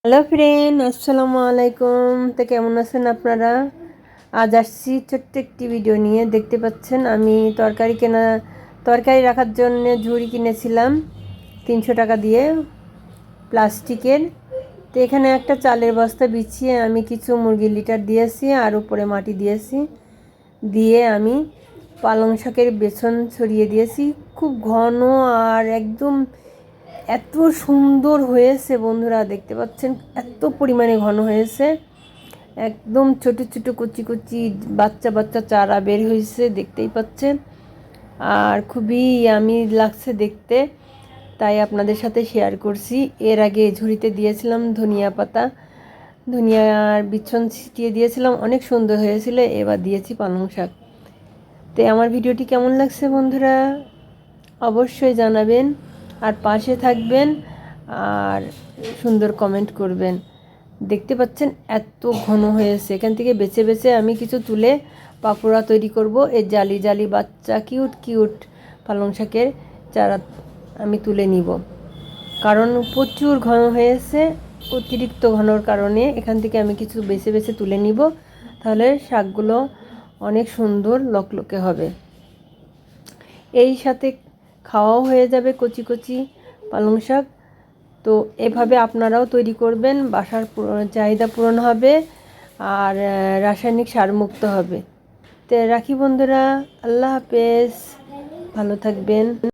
Hello friend, আসসালামু আলাইকুম। তো কেমন আছেন আপনারা? আজ আসছি ছোট্ট একটি ভিডিও নিয়ে। দেখতে পাচ্ছেন আমি তরকারি রাখার জন্য ঝুড়ি কিনেছিলাম 300 টাকা দিয়ে, প্লাস্টিকের। তো এখানে একটা চালের বস্তা বিছিয়ে আমি কিছু মুরগির লিটার দিয়েছি আর উপরে মাটি দিয়েছি, দিয়ে আমি পালং শাকের বেসন ছড়িয়ে দিয়েছি। খুব ঘন আর একদম এত সুন্দর হয়েছে বন্ধুরা, দেখতে পাচ্ছেন এত পরিমাণে ঘন হয়েছে। একদম ছোট ছোট কচি কচি বাচ্চা বাচ্চা চারা বের হয়েছে, দেখতেই পাচ্ছেন। আর খুবই ইয়ামি লাগছে দেখতে, তাই আপনাদের সাথে শেয়ার করছি। এর আগে ঝুড়িতে দিয়েছিলাম ধনিয়ার বিছন ছিটিয়ে দিয়েছিলাম, অনেক সুন্দর হয়েছিল। এবার দিয়েছি পালং শাক। তো আমার ভিডিওটি কেমন লাগছে বন্ধুরা অবশ্যই জানাবেন, আর পাশে থাকবেন আর সুন্দর কমেন্ট করবেন। দেখতে পাচ্ছেন এত ঘন হয়েছে। এখান থেকে বেছে বেছে আমি কিছু তুলে পাকোড়া তৈরি করব। এই জালি জালি বাচ্চা কিউট কিউট পালং শাকের চারা আমি তুলে নিব, কারণ প্রচুর ঘন হয়েছে। অতিরিক্ত ঘনর কারণে এখান থেকে আমি কিছু বেছে বেছে তুলে নিব, তাহলে শাকগুলো অনেক সুন্দর লকলকে হবে। এই সাথে খাওয়াও হয়ে যাবে কচি কচি পালং শাক। তো এভাবে আপনারাও তৈরি করবেন, বাসার চাহিদা পূরণ হবে আর রাসায়নিক সার মুক্ত হবে। তো রাখি বন্ধুরা, আল্লাহ হাফেজ, ভালো থাকবেন।